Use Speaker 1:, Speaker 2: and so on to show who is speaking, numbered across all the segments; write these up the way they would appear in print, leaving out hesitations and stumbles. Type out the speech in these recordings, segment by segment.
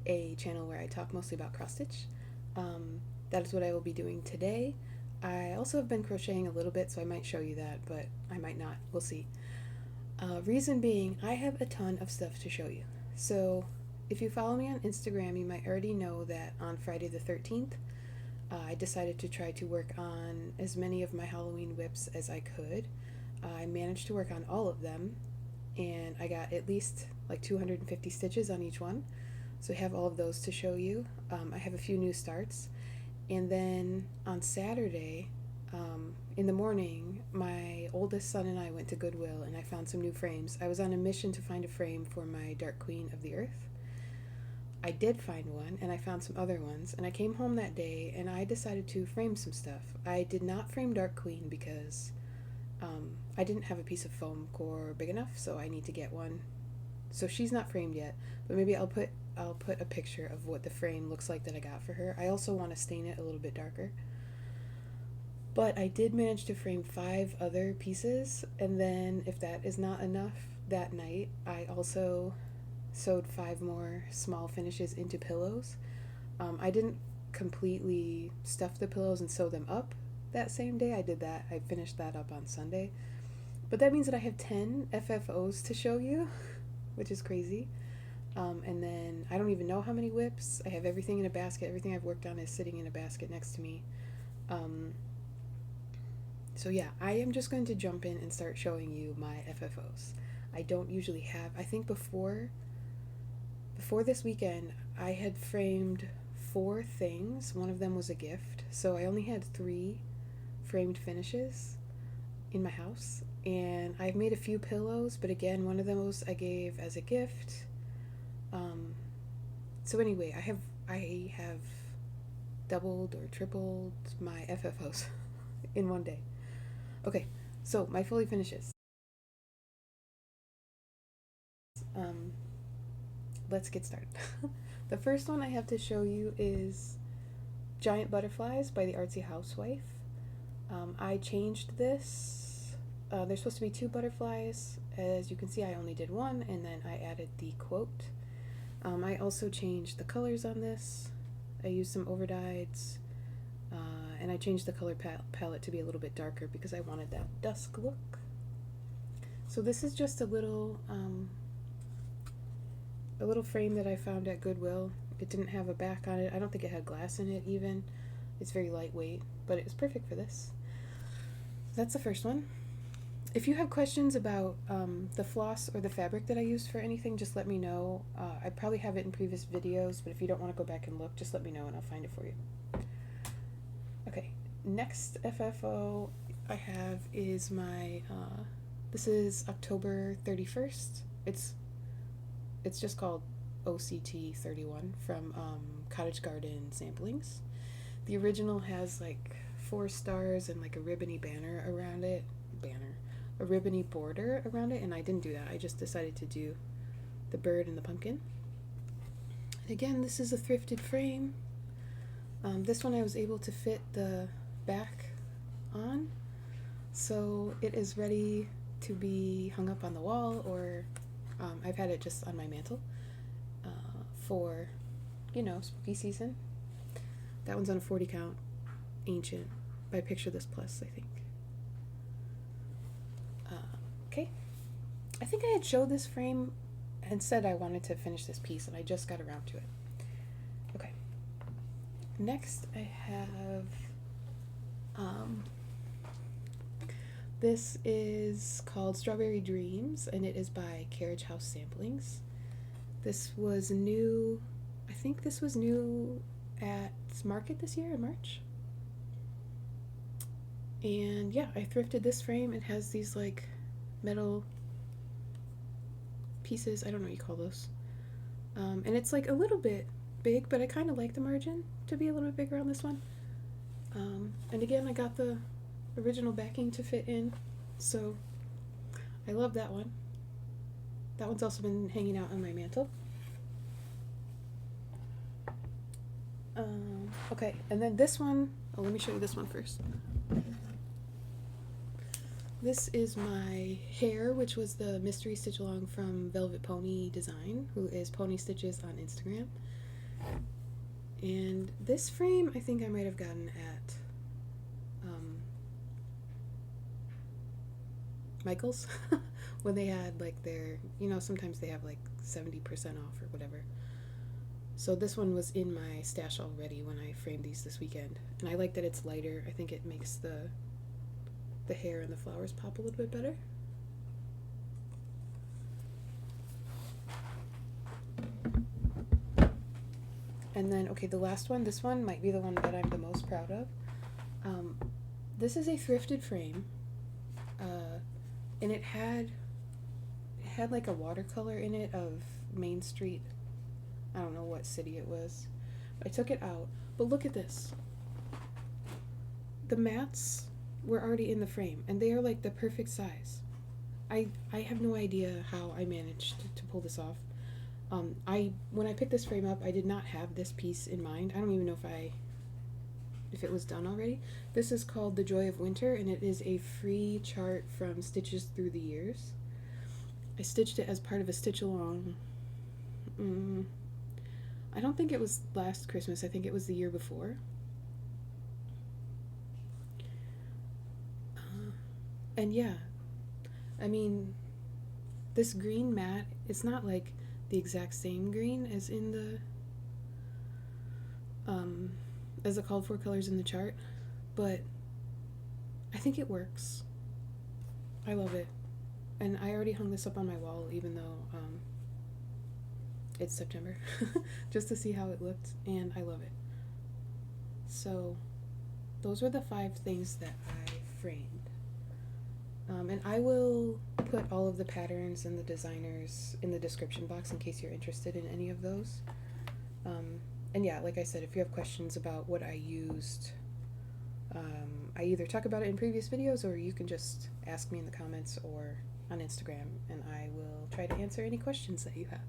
Speaker 1: a channel where I talk mostly about cross stitch. That is what I will be doing today. I also have been crocheting a little bit, so I might show you that, but I might not. We'll see. Reason being, I have a ton of stuff to show you. So if you follow me on Instagram, you might already know that on Friday the 13th, I decided to try to work on as many of my Halloween whips as I could. I managed to work on all of them, and I got at least like 250 stitches on each one. So I have all of those to show you. I have a few new starts. And then on Saturday, in the morning, my oldest son and I went to Goodwill and I found some new frames. I was on a mission to find a frame for my Dark Queen of the Earth. I did find one, and I found some other ones, and I came home that day and I decided to frame some stuff. I did not frame Dark Queen because I didn't have a piece of foam core big enough, so I need to get one. So she's not framed yet, but maybe I'll put a picture of what the frame looks like that I got for her. I also want to stain it a little bit darker. But I did manage to frame 5 other pieces, and then if that is not enough, that night I also sewed 5 more small finishes into pillows. I didn't completely stuff the pillows and sew them up that same day. I did that. I finished that up on Sunday. But that means that I have 10 FFOs to show you, which is crazy. And then I don't even know how many whips. I have everything in a basket. Everything I've worked on is sitting in a basket next to me. So yeah, I am just going to jump in and start showing you my FFOs. I don't usually have, I think before this weekend, I had framed 4 things. One of them was a gift. So I only had 3 framed finishes in my house. And I've made a few pillows, but again, one of those I gave as a gift. So anyway, I have doubled or tripled my FFOs in one day. Okay, so my fully finishes. Let's get started. The first one I have to show you is Giant Butterflies by the Artsy Housewife. I changed this. There's supposed to be 2 butterflies. As you can see, I only did 1, and then I added the quote. I also changed the colors on this. I used some overdyes, and I changed the color palette to be a little bit darker because I wanted that dusk look. So this is just a little frame that I found at Goodwill. It didn't have a back on it. I don't think it had glass in it even. It's very lightweight, but it was perfect for this. That's the first one. If you have questions about the floss or the fabric that I used for anything, just let me know. I probably have it in previous videos, but if you don't want to go back and look, just let me know and I'll find it for you. Okay, next FFO I have is my, this is October 31st. It's just called OCT 31 from Cottage Garden Samplings. The original has like 4 stars and like a ribbony banner around it. A ribbony border around it, and I didn't do that. I just decided to do the bird and the pumpkin. And again, this is a thrifted frame. This one I was able to fit the back on, so it is ready to be hung up on the wall, or I've had it just on my mantle for, you know, spooky season. That one's on a 40 count, ancient, by Picture This Plus, I think. Okay, I think I had showed this frame and said I wanted to finish this piece, and I just got around to it. Okay, next I have, this is called Strawberry Dreams, and it is by Carriage House Samplings. This was new, I think this was new at Market this year in March. And yeah, I thrifted this frame. It has these like metal pieces, I don't know what you call those. And it's like a little bit big, but I kind of like the margin to be a little bit bigger on this one. And again, I got the original backing to fit in, so I love that one. That one's also been hanging out on my mantle. Okay, and then this one, oh, let me show you this one first. This is my Hare, which was the mystery stitch along from VelvetPonyDesign, who is Pony Stitches on Instagram. And this frame I think I might have gotten at Michael's when they had like their, you know, sometimes they have like 70% off or whatever. So this one was in my stash already when I framed these this weekend. And I like that it's lighter. I think it makes the hair and the flowers pop a little bit better. And then, okay, the last one, this one might be the one that I'm the most proud of. This is a thrifted frame. And it had like a watercolor in it of Main Street. I don't know what city it was. I took it out, but look at this. The mats were already in the frame, and they are like the perfect size. I have no idea how I managed to pull this off. When I picked this frame up, I did not have this piece in mind. I don't even know if it was done already. This is called The Joy of Winter, and it is a free chart from Stitches Through the Years. I stitched it as part of a stitch along. I don't think it was last Christmas. I think it was the year before. And yeah, I mean, this green mat, it's not like the exact same green as in the as the called for colors in the chart, but I think it works. I love it. And I already hung this up on my wall even though it's September just to see how it looked, and I love it. So those were the 5 things that I framed. And I will put all of the patterns and the designers in the description box in case you're interested in any of those. And yeah, like I said, if you have questions about what I used, I either talk about it in previous videos or you can just ask me in the comments or on Instagram, and I will try to answer any questions that you have.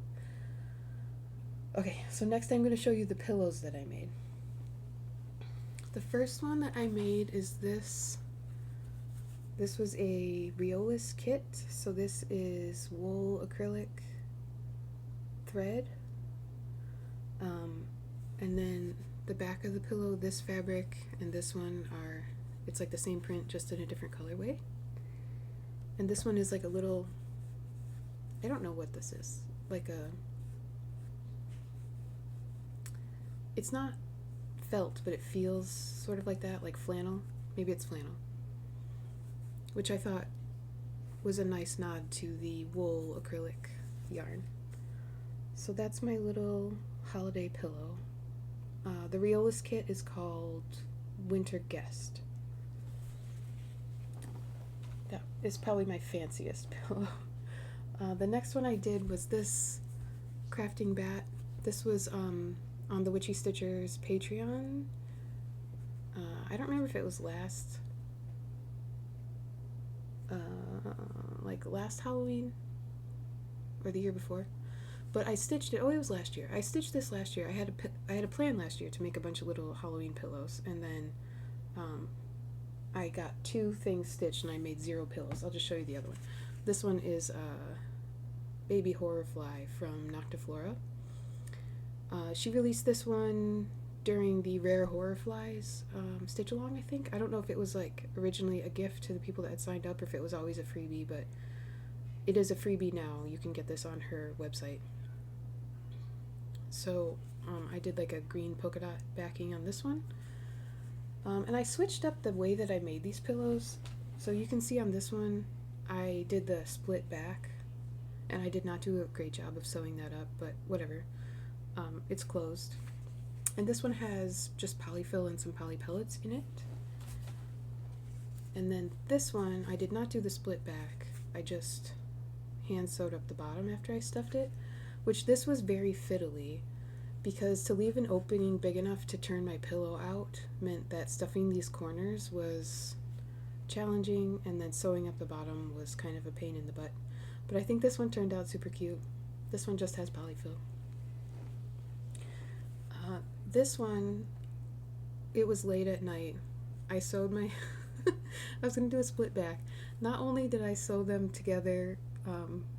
Speaker 1: Okay, so next I'm going to show you the pillows that I made. The first one that I made is this. This was a Riolis kit, so this is wool acrylic thread. And then the back of the pillow, this fabric and this one are, it's like the same print just in a different colorway. And this one is like a little, I don't know what this is, like a, it's not felt, but it feels sort of like that, like flannel. Maybe it's flannel, which I thought was a nice nod to the wool acrylic yarn. So that's my little holiday pillow. The Riolis kit is called Winter Guest. That is probably my fanciest pillow. The next one I did was this crafting bat. This was on the Witchy Stitchers Patreon. I don't remember if it was last Halloween or the year before, but I stitched it. Oh, it was last year. I stitched this last year. I had a plan last year to make a bunch of little Halloween pillows, and then I got 2 things stitched and I made 0 pillows. I'll just show you the other one. This one is Baby Horrorfly from Noctiflora. She released this one during the Rare Horrorflies stitch along, I think. I don't know if it was like originally a gift to the people that had signed up or if it was always a freebie, but it is a freebie now. You can get this on her website. So I did like a green polka dot backing on this one. And I switched up the way that I made these pillows. So you can see on this one, I did the split back, and I did not do a great job of sewing that up, but whatever. It's closed. And this one has just polyfill and some poly pellets in it. And then this one, I did not do the split back. I just hand sewed up the bottom after I stuffed it, which this was very fiddly, because to leave an opening big enough to turn my pillow out meant that stuffing these corners was challenging, and then sewing up the bottom was kind of a pain in the butt. But I think this one turned out super cute. This one just has polyfill. This one, it was late at night. I sewed my I was going to do a split back. Not only did I sew them together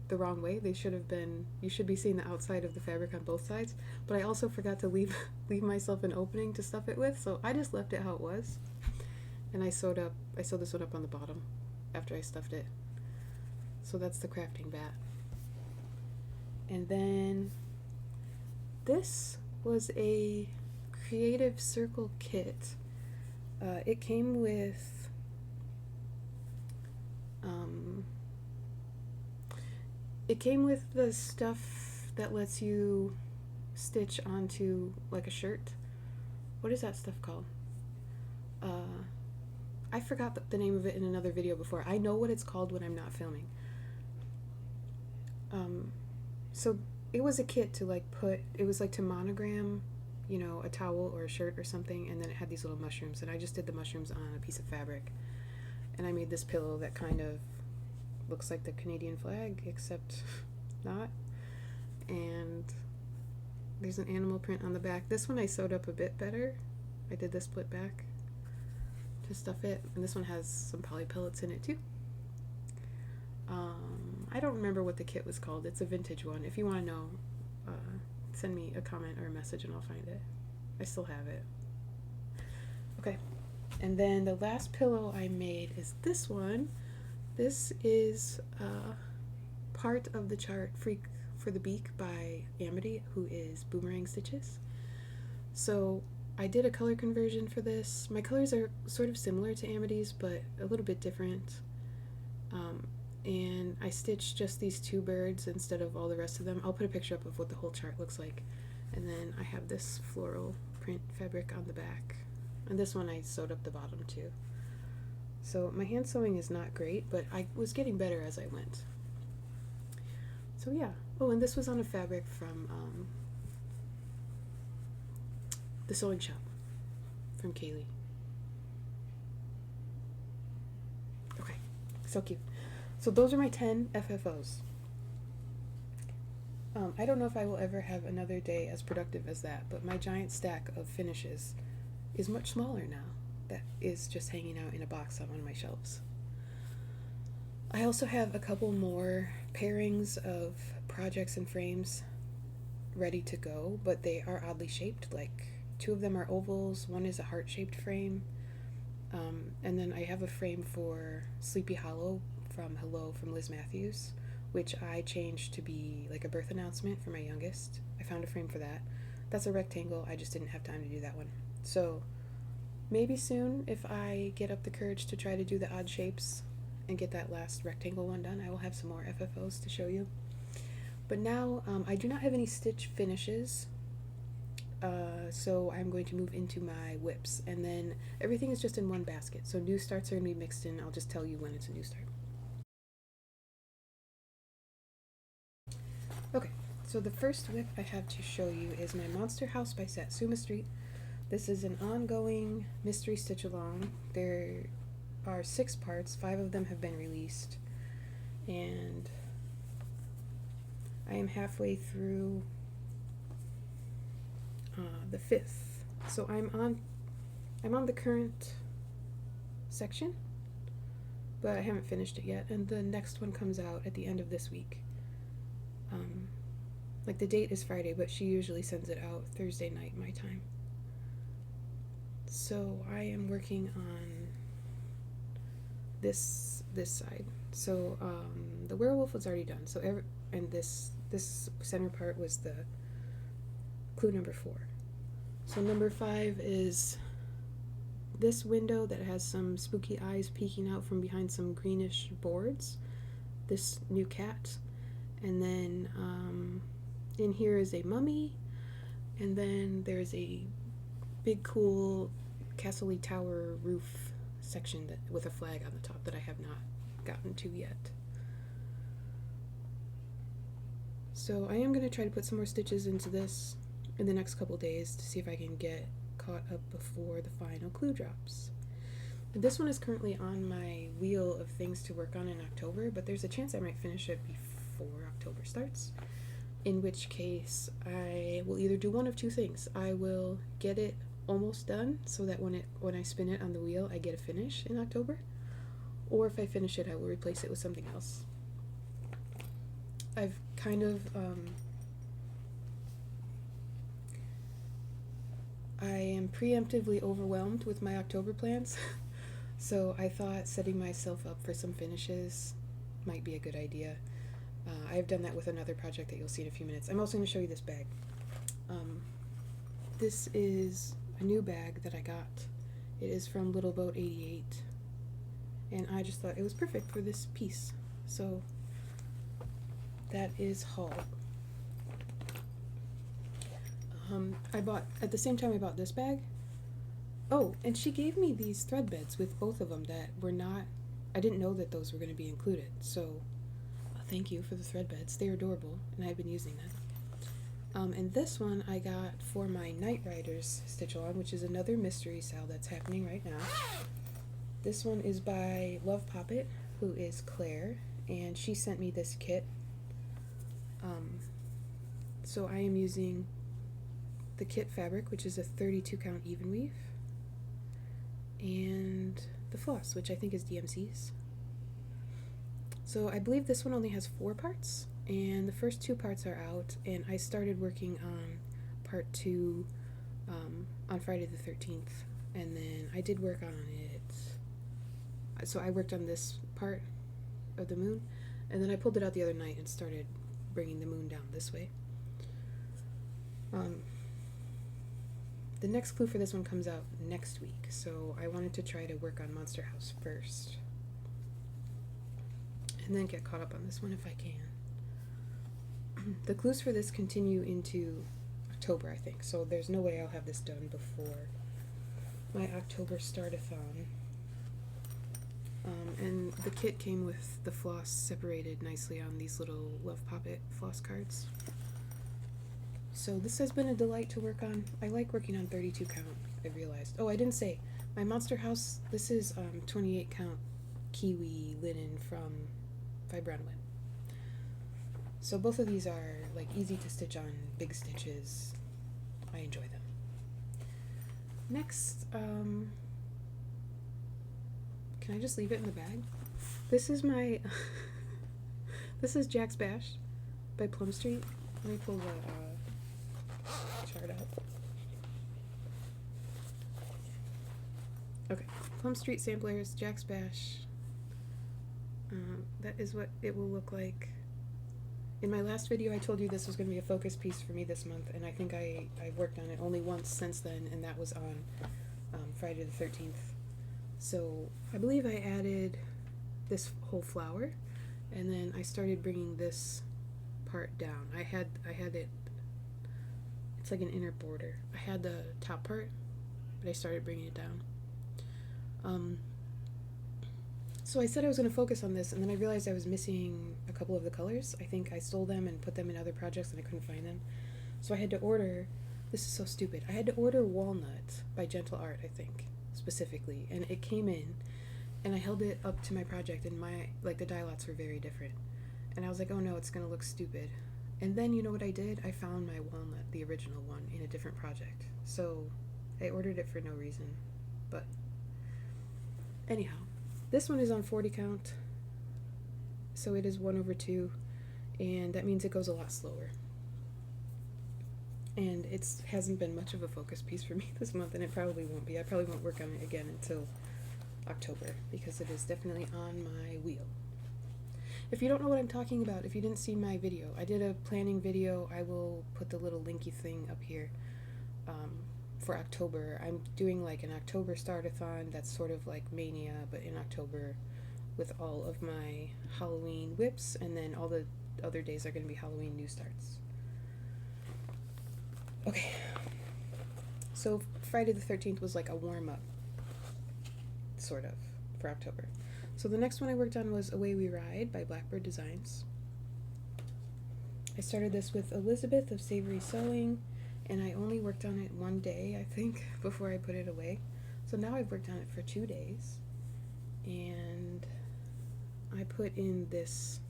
Speaker 1: the wrong way. They should have been, you should be seeing the outside of the fabric on both sides, but I also forgot to leave myself an opening to stuff it with, so I just left it how it was. And I sewed this one up on the bottom after I stuffed it. So that's the crafting bat. And then this was a creative circle kit. It came with the stuff that lets you stitch onto like a shirt. What is that stuff called? I forgot the name of it in another video before. I know what it's called when I'm not filming. So it was a kit to like it was like to monogram, you know, a towel or a shirt or something, and then it had these little mushrooms, and I just did the mushrooms on a piece of fabric. And I made this pillow that kind of looks like the Canadian flag, except not. And there's an animal print on the back. This one I sewed up a bit better. I did the split back to stuff it, and this one has some poly pellets in it too. I don't remember what the kit was called. It's a vintage one. If you want to know, send me a comment or a message and I'll find it. I still have it. Okay, and then the last pillow I made is this one. This is part of the chart Freak for the Beak by Amity, who is Boomerang Stitches. So I did a color conversion for this. My colors are sort of similar to Amity's, but a little bit different. And I stitched just these two birds instead of all the rest of them. I'll put a picture up of what the whole chart looks like. And then I have this floral print fabric on the back. And this one I sewed up the bottom too. So my hand sewing is not great, but I was getting better as I went. So yeah. Oh, and this was on a fabric from the sewing shop from Kaylee. Okay, so cute. So those are my 10 FFOs. I don't know if I will ever have another day as productive as that, but my giant stack of finishes is much smaller now. That is just hanging out in a box on one of my shelves. I also have a couple more pairings of projects and frames ready to go, but they are oddly shaped. Like 2 of them are ovals, one is a heart-shaped frame, and then I have a frame for Sleepy Hollow from Hello from Liz Matthews, which I changed to be like a birth announcement for my youngest. I found a frame for that. That's a rectangle. I just didn't have time to do that one. So maybe soon, if I get up the courage to try to do the odd shapes and get that last rectangle one done, I will have some more FFOs to show you. But now I do not have any stitch finishes, so I'm going to move into my whips, and then everything is just in one basket. So new starts are going to be mixed in. I'll just tell you when it's a new start. Okay, so the first whip I have to show you is my Monster House by Satsuma Street. This is an ongoing mystery stitch along. There are 6 parts, 5 of them have been released, and I am halfway through the 5th. So I'm on the current section, but I haven't finished it yet, and the next one comes out at the end of this week. Like the date is Friday, but she usually sends it out Thursday night my time. So I am working on this side. So the werewolf was already done. So and this center part was the clue number 4. So number 5 is this window that has some spooky eyes peeking out from behind some greenish boards. This new cat. And then in here is a mummy, and then there's a big cool castle-y tower roof section with a flag on the top that I have not gotten to yet. So I am going to try to put some more stitches into this in the next couple days to see if I can get caught up before the final clue drops. And this one is currently on my wheel of things to work on in October, but there's a chance I might finish it before October starts, in which case I will either do one of 2 things. I will get it almost done so that when I spin it on the wheel I get a finish in October, or if I finish it I will replace it with something else. I've kind of, I am preemptively overwhelmed with my October plans, so I thought setting myself up for some finishes might be a good idea. I've done that with another project that you'll see in a few minutes. I'm also going to show you this bag. This is a new bag that I got. It is from Little Boat 88, and I just thought it was perfect for this piece. So that is haul. I bought, at the same time I bought this bag. Oh, and she gave me these thread beds with both of them that were not, I didn't know that those were going to be included. So thank you for the thread beds. They're adorable, and I've been using them. And this one I got for my Night Riders stitch along, which is another mystery sale that's happening right now. This one is by Love Poppet, who is Claire, and she sent me this kit. So I am using the kit fabric, which is a 32 count even weave, and the floss, which I think is DMC's. So I believe this one only has 4 parts, and the first 2 parts are out, and I started working on part 2 on Friday the 13th, and then I did work on it. So I worked on this part of the moon, and then I pulled it out the other night and started bringing the moon down this way. The next clue for this one comes out next week, so I wanted to try to work on Monster House first, and then get caught up on this one if I can. The clues for this continue into October, I think, so there's no way I'll have this done before my October start-a-thon. And the kit came with the floss separated nicely on these little Love Poppet floss cards. So this has been a delight to work on. I like working on 32 count, I realized. Oh, I didn't say, my Monster House, this is 28 count kiwi linen from Vibronweb. So both of these are like easy to stitch on, big stitches. I enjoy them. Next, can I just leave it in the bag? This is my, this is Jack's Bash by Plum Street. Let me pull the chart out. Okay, Plum Street samplers, Jack's Bash. That is what it will look like. In my last video I told you this was going to be a focus piece for me this month, and I think I've worked on it only once since then, and that was on Friday the 13th. So I believe I added this whole flower, and then I started bringing this part down. I had it, it's like an inner border. I had the top part, but I started bringing it down. So I said I was going to focus on this, and then I realized I was missing a couple of the colors. I think I stole them and put them in other projects, and I couldn't find them. So I had to order, this is so stupid, I had to order Walnut by Gentle Art, I think, specifically, and it came in, and I held it up to my project, and the die lots were very different. And I was like, oh no, it's going to look stupid. And then, you know what I did? I found my Walnut, the original one, in a different project. So I ordered it for no reason. But anyhow, this one is on 40 count, so it is 1/2, and that means it goes a lot slower. And it hasn't been much of a focus piece for me this month, and it probably won't be. I probably won't work on it again until October, because it is definitely on my wheel. If you don't know what I'm talking about, if you didn't see my video, I did a planning video. I will put the little linky thing up here for October. I'm doing like an October start-a-thon that's sort of like Mania, but in October, with all of my Halloween whips, and then all the other days are going to be Halloween new starts. Okay, so Friday the 13th was like a warm-up, sort of, for October. So the next one I worked on was Away We Ride by Blackbird Designs. I started this with Elizabeth of Savory Sewing, and I only worked on it one day, I think, before I put it away. So now I've worked on it for 2 days, and I put in this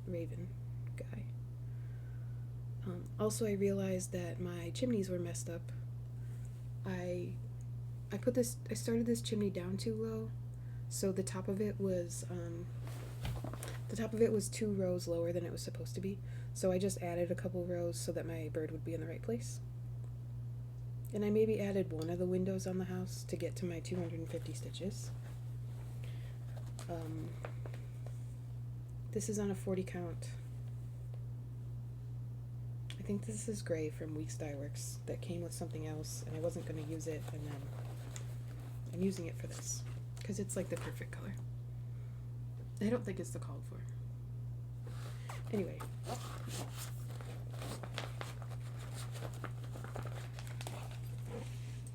Speaker 1: raven guy. Also, I realized that my chimneys were messed up. I started this chimney down too low, so the top of it was The top of it was 2 rows lower than it was supposed to be, so I just added a couple rows so that my bird would be in the right place. And I maybe added one of the windows on the house to get to my 250 stitches. This is on a 40 count. I think this is gray from Weeks Dye Works that came with something else, and I wasn't going to use it, and then I'm using it for this because it's like the perfect color. I don't think it's the called for. Anyway.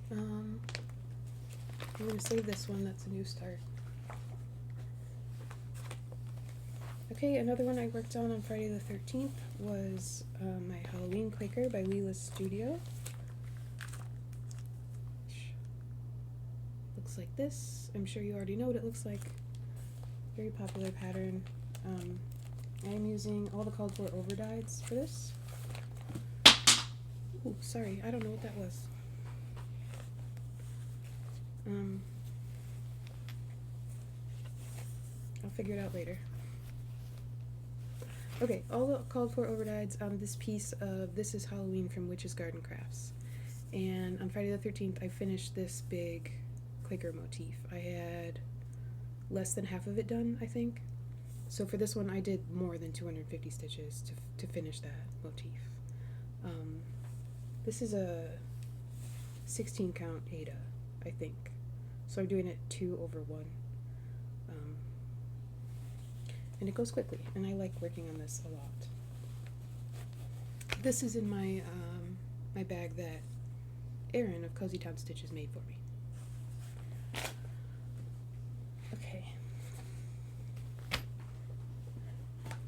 Speaker 1: I'm going to save this one. That's a new start. Okay, another one I worked on Friday the 13th was my Halloween Quaker by Lila's Studio. Looks like this. I'm sure you already know what it looks like. Very popular pattern. I'm using all the called for overdyes for this. Ooh, sorry, I don't know what that was. I'll figure it out later. Okay, all the called for overdyes on this piece of This Is Halloween from Witch's Garden Crafts. And on Friday the 13th, I finished this big Quaker motif. I had less than half of it done, I think. So for this one, I did more than 250 stitches to finish that motif. This is a 16 count Ada, I think. So I'm doing it 2 over 1. And it goes quickly, and I like working on this a lot. This is in my my bag that Erin of Cozy Town Stitches made for me. Okay.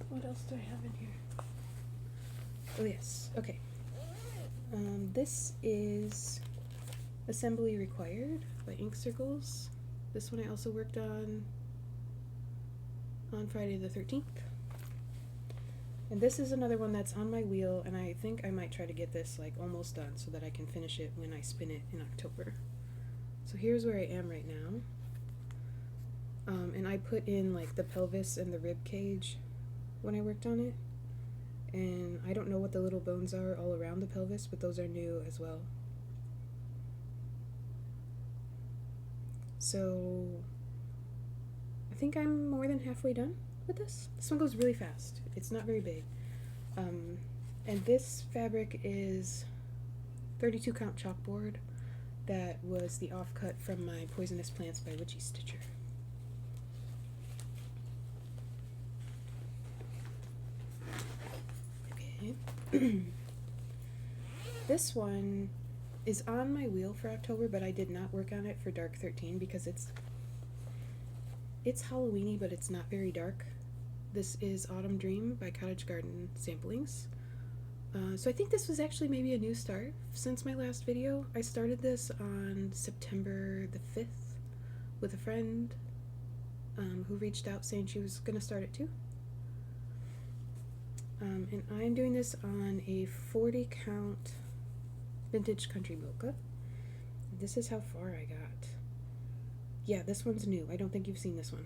Speaker 1: What else do I have in here? Oh yes, okay. This is Assembly Required by Ink Circles. This one I also worked on Friday the 13th. And this is another one that's on my wheel, and I think I might try to get this like almost done so that I can finish it when I spin it in October. So here's where I am right now. And I put in like the pelvis and the rib cage when I worked on it. And I don't know what the little bones are all around the pelvis, but those are new as well. So I think I'm more than halfway done with this. This one goes really fast. It's not very big. And this fabric is 32 count chalkboard that was the offcut from my Poisonous Plants by Witchy Stitcher. Okay. This one is on my wheel for October, but I did not work on it for Dark 13 because it's Halloweeny, but it's not very dark. This is Autumn Dream by Cottage Garden Samplings. So I think this was actually maybe a new start since my last video. I started this on September the 5th with a friend who reached out saying she was going to start it too. And I'm doing this on a 40 count vintage country mocha. This is how far I got. Yeah, this one's new. I don't think you've seen this one.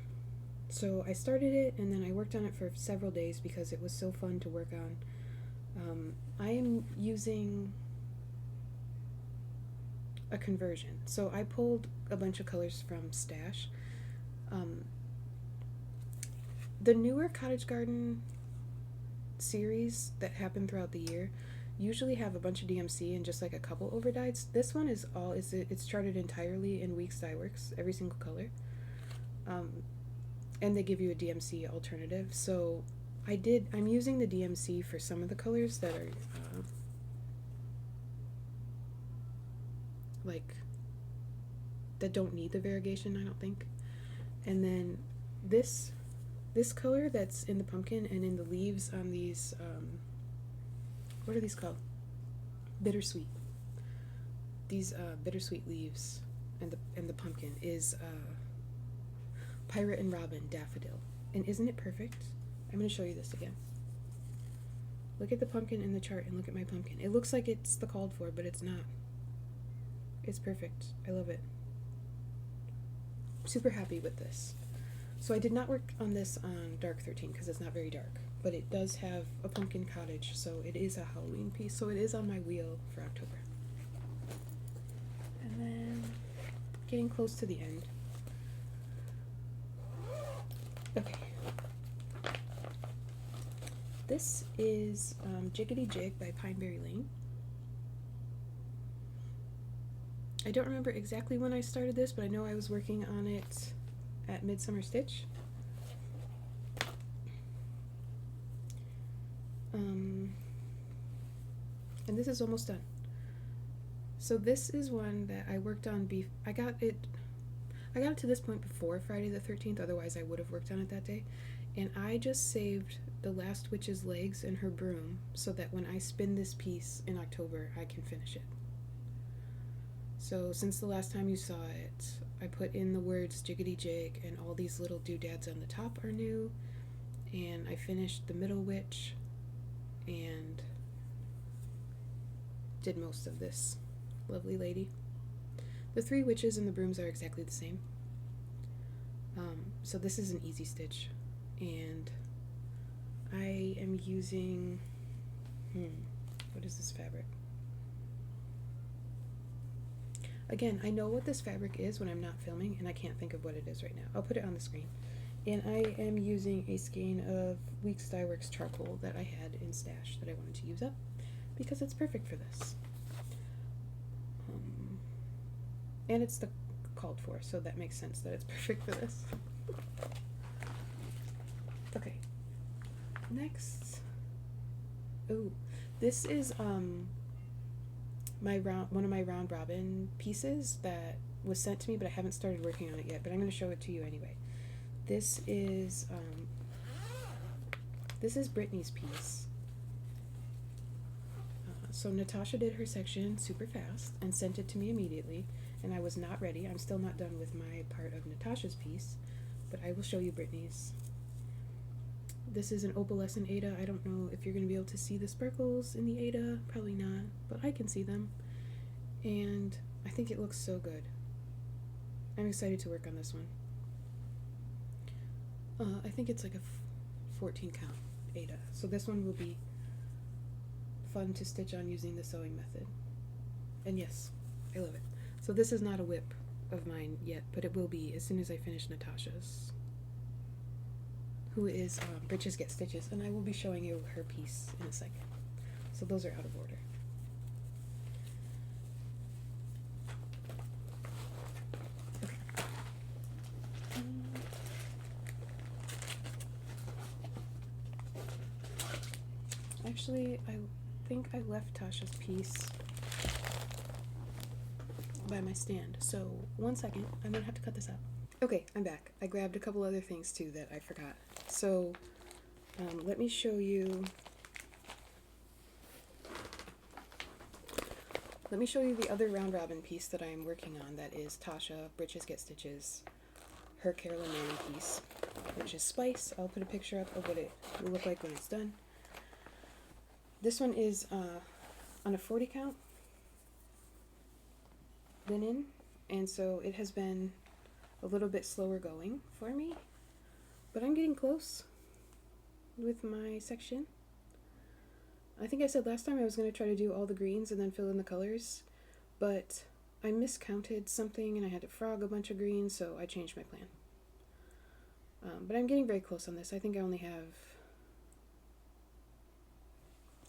Speaker 1: So I started it and then I worked on it for several days because it was so fun to work on. I am using a conversion. So I pulled a bunch of colors from Stash. The newer Cottage Garden series that happen throughout the year usually have a bunch of DMC and just like a couple overdyes. This one is it's charted entirely in Weeks Dye Works, every single color. And they give you a DMC alternative. So I'm using the DMC for some of the colors that are that don't need the variegation, I don't think. And then this color that's in the pumpkin and in the leaves on these what are these called? Bittersweet. These bittersweet leaves and the pumpkin is Pirate and Robin Daffodil. And isn't it perfect? I'm going to show you this again. Look at the pumpkin in the chart and look at my pumpkin. It looks like it's the called for, but it's not. It's perfect. I love it. I'm super happy with this. So I did not work on this on Dark 13 because it's not very dark, but it does have a pumpkin cottage, so it is a Halloween piece, so it is on my wheel for October. And then getting close to the end. Okay. This is Jiggity Jig by Pineberry Lane. I don't remember exactly when I started this, but I know I was working on it at Midsummer Stitch. And this is almost done. So this is one that I worked on I got it to this point before Friday the 13th, otherwise I would have worked on it that day. And I just saved the last witch's legs and her broom so that when I spin this piece in October, I can finish it. So since the last time you saw it, I put in the words Jiggity Jig, and all these little doodads on the top are new, and I finished the middle witch and did most of this lovely lady. The 3 witches and the brooms are exactly the same. So this is an easy stitch, and I am using, what is this fabric? Again, I know what this fabric is when I'm not filming, and I can't think of what it is right now. I'll put it on the screen. And I am using a skein of Weeks Dye Works charcoal that I had in stash that I wanted to use up, because it's perfect for this. And it's the called for, so that makes sense that it's perfect for this. Okay. Next. Oh, this is one of my round robin pieces that was sent to me, but I haven't started working on it yet, but I'm going to show it to you anyway. This is Brittany's piece. So Natasha did her section super fast and sent it to me immediately, and I was not ready. I'm still not done with my part of Natasha's piece, but I will show you Brittany's. This is an opalescent Ada. I don't know if you're going to be able to see the sparkles in the Ada. Probably not, but I can see them. And I think it looks so good. I'm excited to work on this one. I think it's like a 14 count Ada. So this one will be fun to stitch on using the sewing method. And yes, I love it. So this is not a whip of mine yet, but it will be as soon as I finish Natasha's, who is Britches Get Stitches, and I will be showing you her piece in a second. So those are out of order. Okay. Actually, I think I left Tasha's piece by my stand, so 1 second, I'm gonna have to cut this out. Okay, I'm back. I grabbed a couple other things too that I forgot. So let me show you the other round robin piece that I am working on. That is Tasha Britches Get Stitches, her Carolyn piece, which is Spice. I'll put a picture up of what it will look like when it's done. This one is on a 40 count linen, and so it has been a little bit slower going for me, but I'm getting close with my section. I think I said last time I was going to try to do all the greens and then fill in the colors, but I miscounted something and I had to frog a bunch of greens, so I changed my plan. But I'm getting very close on this. I think I only have,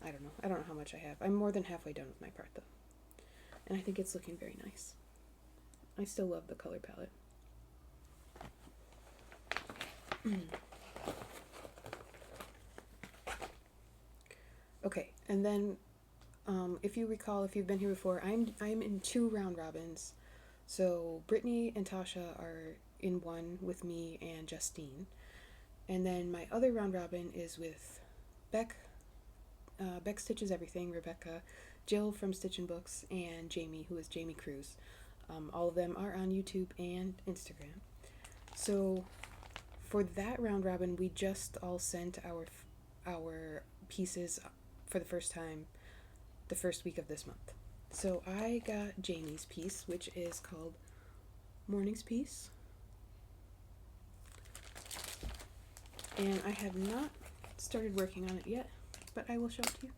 Speaker 1: I don't know how much I have. I'm more than halfway done with my part though, and I think it's looking very nice. I still love the color palette. Okay, and then if you recall, if you've been here before, I'm in 2 round robins. So Brittany and Tasha are in one with me and Justine, and then my other round robin is with Beck. Beck Stitches Everything, Rebecca, Jill from Stitch and Books, and Jamie, who is Jamie Cruz. All of them are on YouTube and Instagram. So for that round robin, we just all sent our pieces for the first time the first week of this month. So I got Jamie's piece, which is called Morning's Piece. and I have not started working on it yet, but I will show it to you.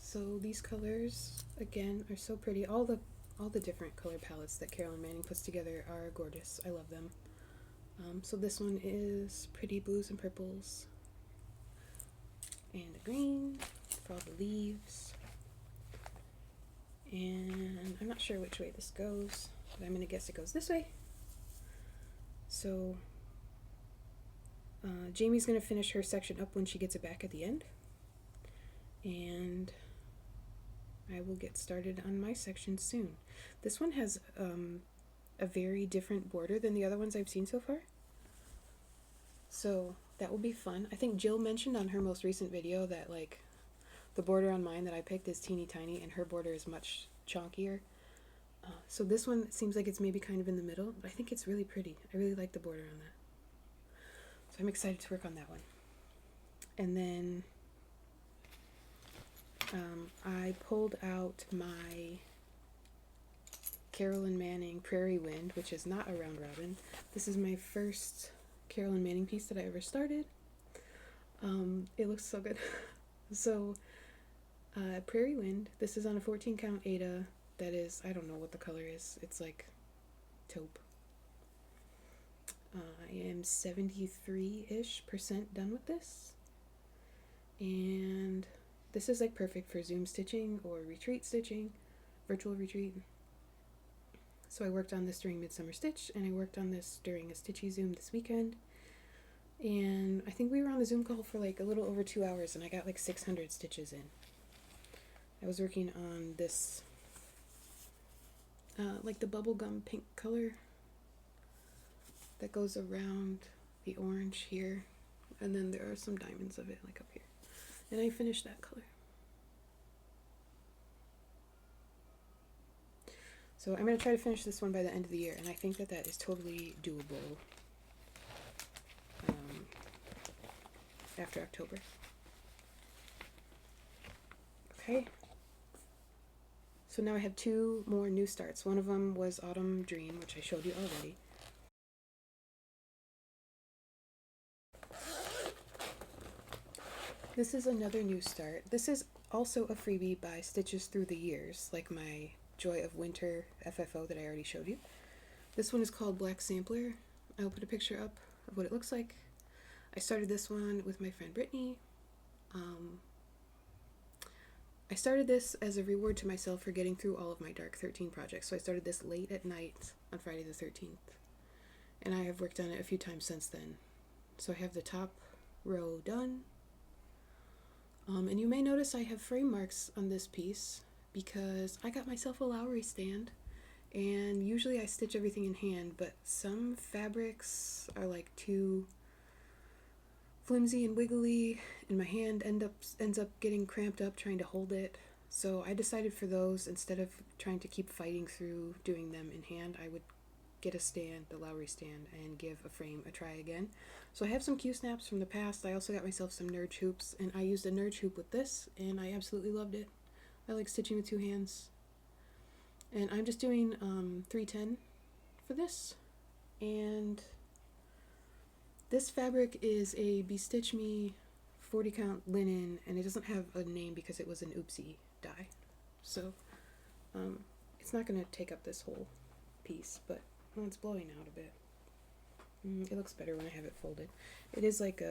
Speaker 1: So these colors, again, are so pretty. All the different color palettes that Carolyn Manning puts together are gorgeous. I love them. So this one is pretty blues and purples, and a green for all the leaves. And I'm not sure which way this goes, but I'm gonna guess it goes this way. So Jamie's gonna finish her section up when she gets it back at the end, and I will get started on my section soon. This one has a very different border than the other ones I've seen so far, so that will be fun. I think Jill mentioned on her most recent video that like the border on mine that I picked is teeny tiny and her border is much chunkier. So this one seems like it's maybe kind of in the middle, but I think it's really pretty. I really like the border on that. So I'm excited to work on that one. And then I pulled out my Carolyn Manning Prairie Wind, which is not a round robin. This is my first Carolyn Manning piece that I ever started. It looks so good. So Prairie Wind, this is on a 14 count Ada that is, I don't know what the color is, it's like taupe. I am 73-ish% done with this, and this is like perfect for zoom stitching or retreat stitching, virtual retreat. So I worked on this during Midsummer Stitch, and I worked on this during a Stitchy Zoom this weekend, and I think we were on the Zoom call for like a little over 2 hours, and I got like 600 stitches in. I was working on this like the bubblegum pink color that goes around the orange here, and then there are some diamonds of it like up here, and I finished that color. So I'm going to try to finish this one by the end of the year, and I think that that is totally doable after October. Okay. So now I have 2 more new starts. One of them was Autumn Dream, which I showed you already. This is another new start. This is also a freebie by Stitches Through the Years, like my Joy of Winter FFO that I already showed you. This one is called Black Sampler. I'll put a picture up of what it looks like. I started this one with my friend Brittany. I started this as a reward to myself for getting through all of my Dark 13 projects. So I started this late at night on Friday the 13th. And I have worked on it a few times since then. So I have the top row done. And you may notice I have frame marks on this piece because I got myself a Lowry stand. And usually I stitch everything in hand, but some fabrics are like too flimsy and wiggly, and my hand ends up getting cramped up trying to hold it. So I decided for those, instead of trying to keep fighting through doing them in hand, I would get a stand, the Lowry stand, and give a frame a try again. So I have some Q-snaps from the past. I also got myself some Nurge hoops, and I used a Nurge hoop with this, and I absolutely loved it. I like stitching with 2 hands. And I'm just doing 310 for this, and this fabric is a Bestitch Me 40 count linen, and it doesn't have a name because it was an oopsie dye. So it's not going to take up this whole piece, but it's blowing out a bit. It looks better when I have it folded. It is like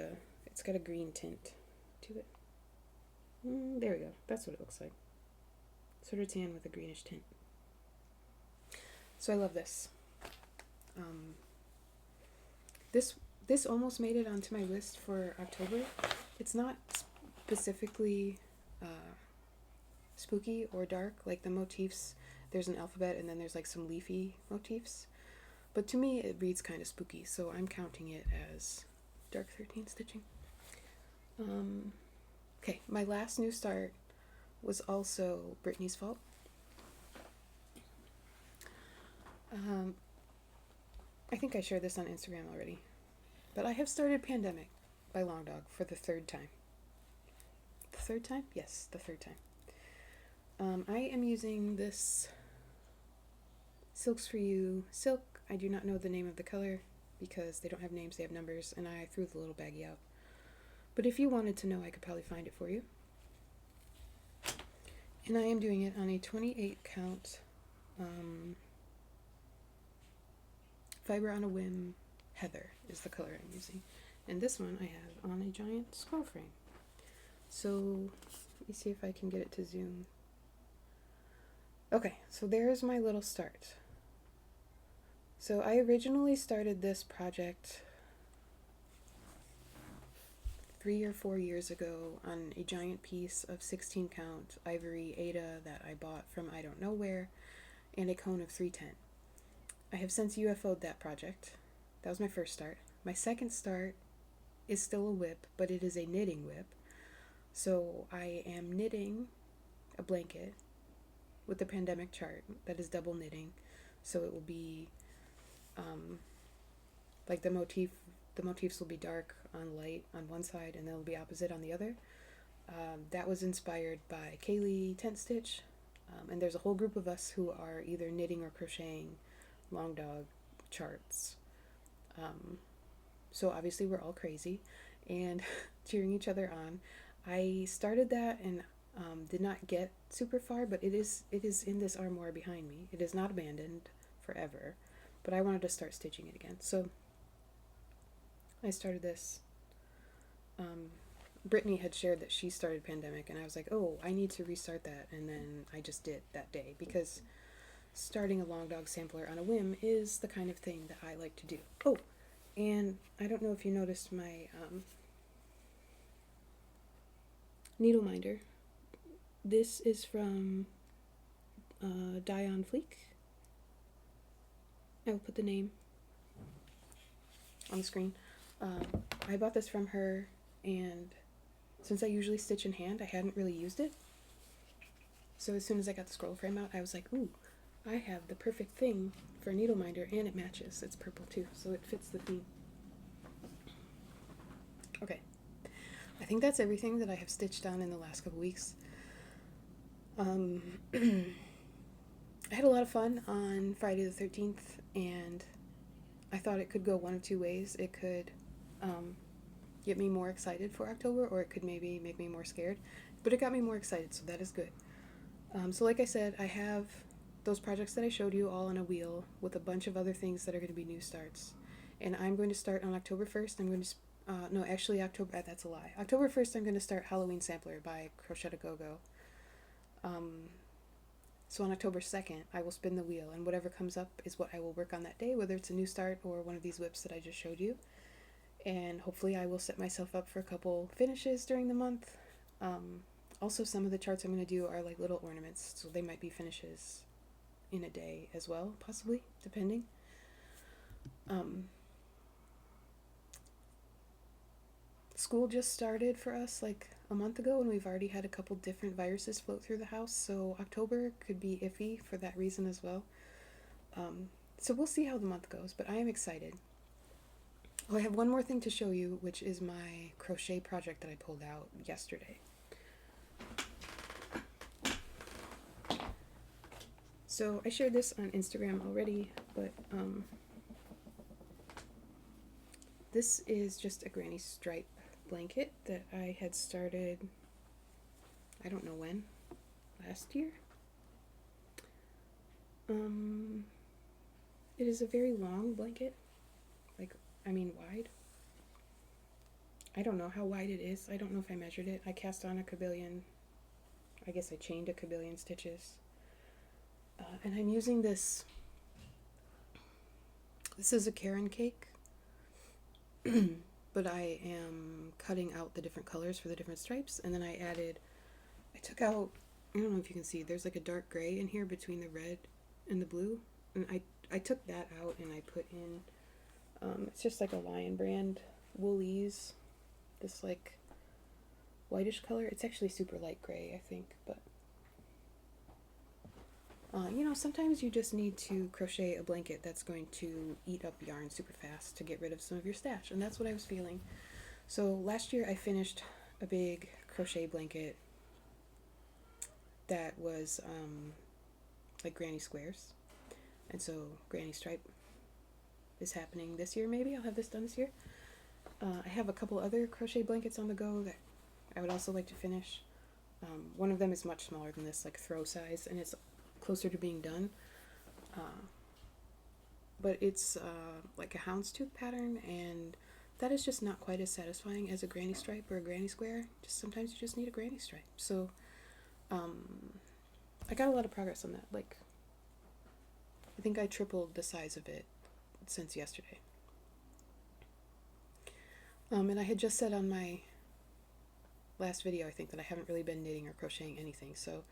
Speaker 1: it's got a green tint to it. There we go. That's what it looks like. Sort of tan with a greenish tint. So I love this. This almost made it onto my list for October. It's not specifically spooky or dark, like the motifs. There's an alphabet and then there's like some leafy motifs. But to me it reads kind of spooky, so I'm counting it as Dark 13 stitching. Okay, my last new start was also Brittany's fault. I think I shared this on Instagram already, but I have started Pandemic by Long Dog for the 3rd time. The 3rd time? Yes, the 3rd time. I am using this Silks for You silk. I do not know the name of the color because they don't have names, they have numbers, and I threw the little baggie out. But if you wanted to know, I could probably find it for you. And I am doing it on a 28 count Fiber on a Whim Heather is the color I'm using. And this one I have on a giant scroll frame. So let me see if I can get it to zoom. Okay, so there's my little start. So I originally started this project 3 or 4 years ago on a giant piece of 16 count ivory Ada that I bought from I don't know where, and a cone of 310. I have since UFO'd that project. That was my first start. My second start is still a whip, but it is a knitting whip. So I am knitting a blanket with the pandemic chart that is double knitting. So it will be like the motifs will be dark on light on one side and they'll be opposite on the other. That was inspired by Kaylee Tent Stitch, and there's a whole group of us who are either knitting or crocheting long dog charts. So obviously we're all crazy and cheering each other on. I started that and did not get super far, but it is in this armoire behind me. It is not abandoned forever, but I wanted to start stitching it again. So I started this. Brittany had shared that she started Pandemic, and I was like, oh, I need to restart that, and then I just did that day, because starting a long dog sampler on a whim is the kind of thing that I like to do. Oh, and I don't know if you noticed my needle minder. This is from Dye on Fleek. I will put the name on the screen. I bought this from her, and since I usually stitch in hand, I hadn't really used it. So as soon as I got the scroll frame out, I was like, ooh, I have the perfect thing for a needle minder, and it matches. It's purple too, so it fits the theme. Okay, I think that's everything that I have stitched on in the last couple weeks. I had a lot of fun on Friday the 13th, and I thought it could go one of two ways. It could get me more excited for October, or it could maybe make me more scared. But it got me more excited, so that is good. So like I said, I have those projects that I showed you all on a wheel with a bunch of other things that are going to be new starts. And I'm going to start on October 1st. I'm going to, no, actually October, that's a lie. October 1st, I'm going to start Halloween Sampler by Crochet a Go-Go. So on October 2nd, I will spin the wheel, and whatever comes up is what I will work on that day, whether it's a new start or one of these whips that I just showed you. And hopefully I will set myself up for a couple finishes during the month. Also, some of the charts I'm going to do are like little ornaments, so they might be finishes in a day as well, possibly, depending. School just started for us like a month ago, and we've already had a couple different viruses float through the house, so October could be iffy for that reason as well. So we'll see how the month goes, but I am excited. Oh, I have one more thing to show you, which is my crochet project that I pulled out yesterday. So I shared this on Instagram already, but this is just a granny stripe blanket that I had started, I don't know when, last year. It is a very long blanket, like, I mean wide. I don't know how wide it is. I don't know if I measured it. I cast on a kabillion, I guess I chained a kabillion stitches. And I'm using this, this is a Karen cake, but I am cutting out the different colors for the different stripes, and then I took out, I don't know if you can see, there's like a dark gray in here between the red and the blue, and I took that out and I put in, it's just like a Lion Brand Woolies, this like whitish color. It's actually super light gray, I think, but you know, sometimes you just need to crochet a blanket that's going to eat up yarn super fast to get rid of some of your stash, and that's what I was feeling. So last year I finished a big crochet blanket that was like granny squares. and so granny stripe is happening this year. Maybe I'll have this done this year. I have a couple other crochet blankets on the go that I would also like to finish. One of them is much smaller than this, like throw size, and it's closer to being done. But it's like a houndstooth pattern, and that is just not quite as satisfying as a granny stripe or a granny square. Just sometimes you just need a granny stripe. So I got a lot of progress on that. Like, I think I tripled the size of it since yesterday. And I had just said on my last video, I think, that I haven't really been knitting or crocheting anything. So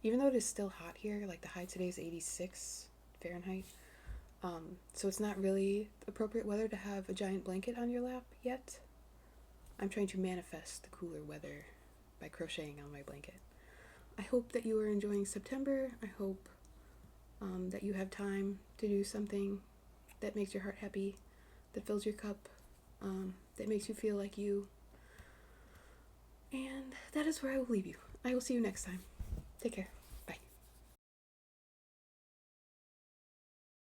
Speaker 1: even though it is still hot here, like the high today is 86 Fahrenheit, so it's not really appropriate weather to have a giant blanket on your lap yet. I'm trying to manifest the cooler weather by crocheting on my blanket. I hope that you are enjoying September. I hope that you have time to do something that makes your heart happy, that fills your cup, that makes you feel like you. And that is where I will leave you. I will see you next time. Take care.